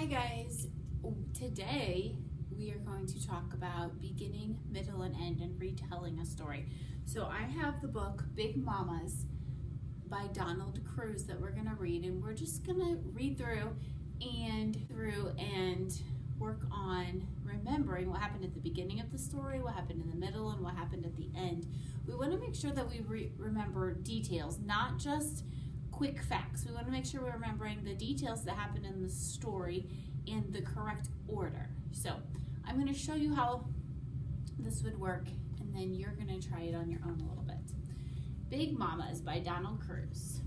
Hi guys, today we are going to talk about beginning, middle, and end and retelling a story. So I have the book Big Mamas by Donald Cruz that we're going to read, and we're just going to read through and work on remembering what happened at the beginning of the story, what happened in the middle, and what happened at the end. We want to make sure that we remember details, not just quick facts. We want to make sure we're remembering the details that happen in the story in the correct order. So I'm going to show you how this would work, and then you're going to try it on your own a little bit. Big Mamas by Donald Cruz.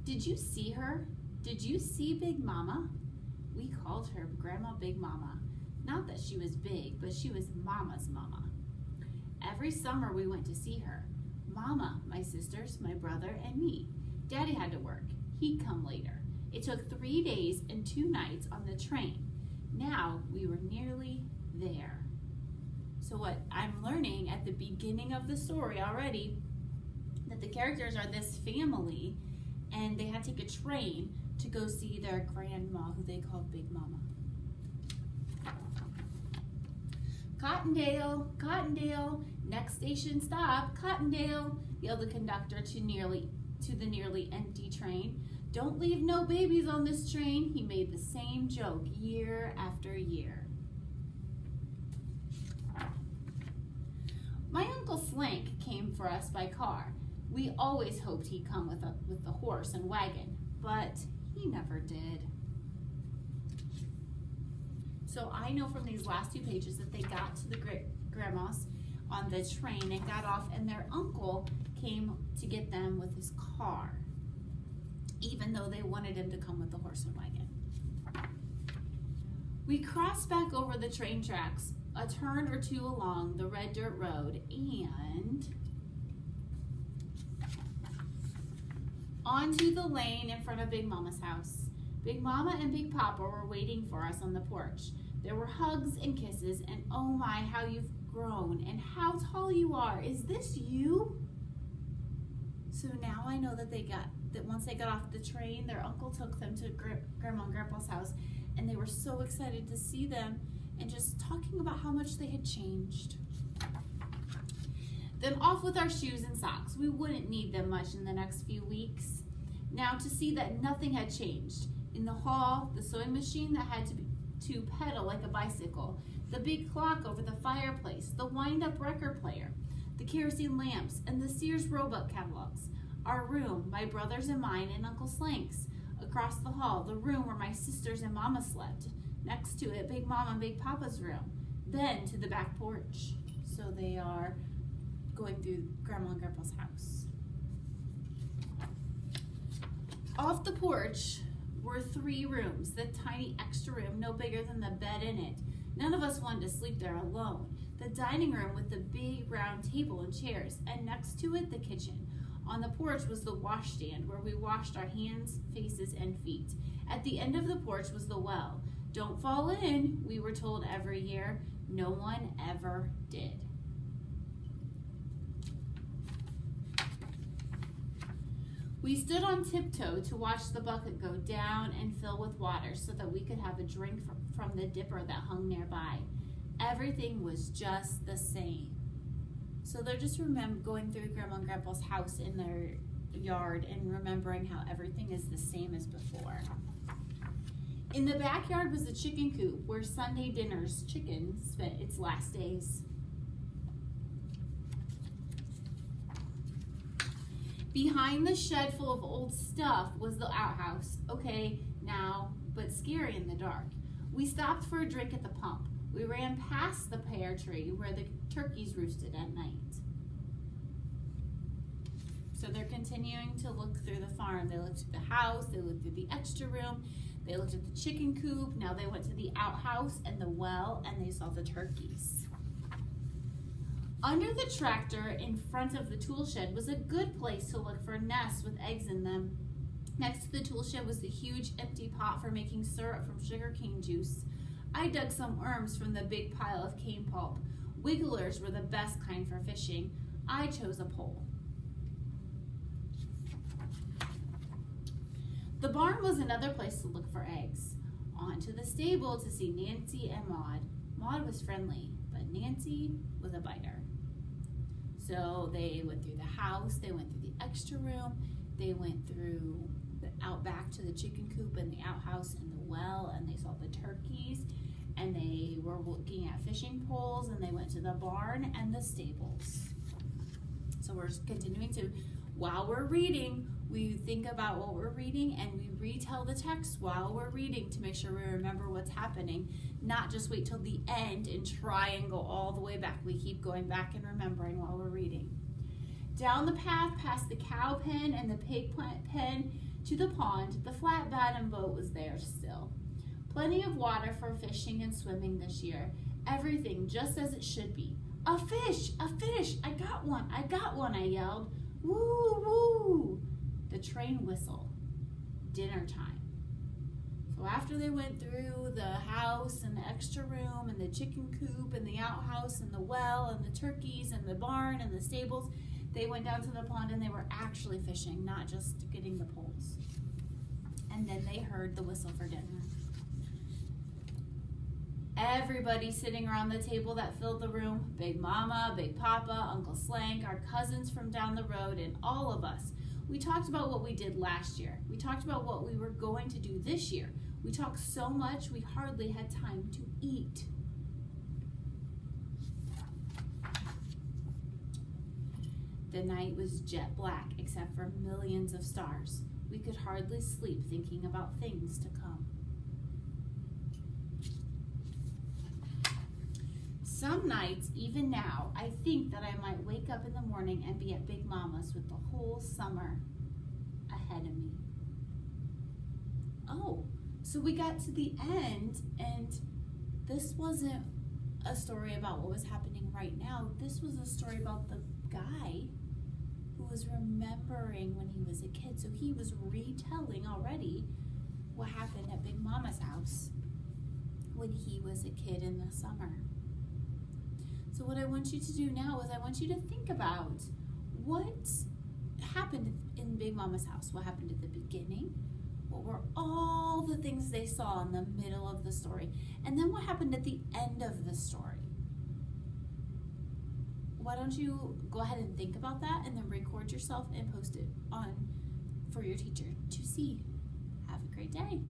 Did you see her? Did you see Big Mama? We called her Grandma Big Mama. Not that she was big, but she was Mama's mama. Every summer we went to see her. Mama, my sisters, my brother, and me. Daddy had to work. He'd come later. It took 3 days and 2 nights on the train. Now we were nearly there. So what I'm learning at the beginning of the story already, that the characters are this family, and they had to take a train to go see their grandma, who they called Big Mama. Cottondale, Cottondale, next station stop, Cottondale, yelled the conductor to the nearly empty train. Don't leave no babies on this train. He made the same joke year after year. My Uncle Slank came for us by car. We always hoped he'd come with the horse and wagon, but he never did. So I know from these last 2 pages that they got to the grandma's on the train and got off, and their uncle came to get them with his car, even though they wanted him to come with the horse and wagon. We crossed back over the train tracks, a turn or two along the red dirt road, and onto the lane in front of Big Mama's house. Big Mama and Big Papa were waiting for us on the porch. There were hugs and kisses, and oh my, how you've grown, and how tall you are. Is this you? So now I know that once they got off the train, their uncle took them to Grandma and Grandpa's house, and they were so excited to see them and just talking about how much they had changed. Then off with our shoes and socks. We wouldn't need them much in the next few weeks. Now to see that nothing had changed. In the hall, the sewing machine that had to pedal like a bicycle, the big clock over the fireplace, the wind-up record player, the kerosene lamps, and the Sears Roebuck catalogs. Our room, my brother's and mine and Uncle Slank's. Across the hall, the room where my sisters and Mama slept. Next to it, Big Mama and Big Papa's room. Then to the back porch. So they are going through Grandma and Grandpa's house. Off the porch were 3 rooms, the tiny extra room no bigger than the bed in it. None of us wanted to sleep there alone. The dining room with the big round table and chairs, and next to it the kitchen. On the porch was the washstand where we washed our hands, faces, and feet. At the end of the porch was the well. Don't fall in, we were told every year. No one ever did. We stood on tiptoe to watch the bucket go down and fill with water so that we could have a drink from the dipper that hung nearby. Everything was just the same. So they're just going through Grandma and Grandpa's house in their yard and remembering how everything is the same as before. In the backyard was the chicken coop where Sunday dinner's chicken spent its last days. Behind the shed full of old stuff was the outhouse. Okay, now, but scary in the dark. We stopped for a drink at the pump. We ran past the pear tree where the turkeys roosted at night. So they're continuing to look through the farm. They looked at the house, they looked through the extra room, they looked at the chicken coop. Now they went to the outhouse and the well, and they saw the turkeys. Under the tractor in front of the tool shed was a good place to look for nests with eggs in them. Next to the tool shed was the huge empty pot for making syrup from sugarcane juice. I dug some worms from the big pile of cane pulp. Wigglers were the best kind for fishing. I chose a pole. The barn was another place to look for eggs. On to the stable to see Nancy and Maud. Maud was friendly, but Nancy was a biter. So they went through the house, they went through the extra room, they went through out back to the chicken coop and the outhouse and the well, and they saw the turkeys, and they were looking at fishing poles, and they went to the barn and the stables. So we're continuing to, while we're reading, we think about what we're reading and we retell the text while we're reading to make sure we remember what's happening, not just wait till the end and try and go all the way back. We keep going back and remembering while we're reading. Down the path past the cow pen and the pig pen to the pond, the flat bottom boat was there still. Plenty of water for fishing and swimming this year. Everything just as it should be. A fish! A fish! I got one! I got one! I yelled. Woo! Woo! The train whistled. Dinner time. So after they went through the house and the extra room and the chicken coop and the outhouse and the well and the turkeys and the barn and the stables, they went down to the pond and they were actually fishing, not just getting the poles. And then they heard the whistle for dinner. Everybody sitting around the table that filled the room, Big Mama, Big Papa, Uncle Slank, our cousins from down the road, and all of us. We talked about what we did last year. We talked about what we were going to do this year. We talked so much we hardly had time to eat. The night was jet black except for millions of stars. We could hardly sleep thinking about things to come. Some nights, even now, I think that I might wake up in the morning and be at Big Mama's with the whole summer ahead of me. Oh, so we got to the end, and this wasn't a story about what was happening right now. This was a story about the guy who was remembering when he was a kid. So he was retelling already what happened at Big Mama's house when he was a kid in the summer. So what I want you to do now is I want you to think about what happened in Big Mama's house. What happened at the beginning? What were all the things they saw in the middle of the story? And then what happened at the end of the story? Why don't you go ahead and think about that and then record yourself and post it on for your teacher to see. Have a great day.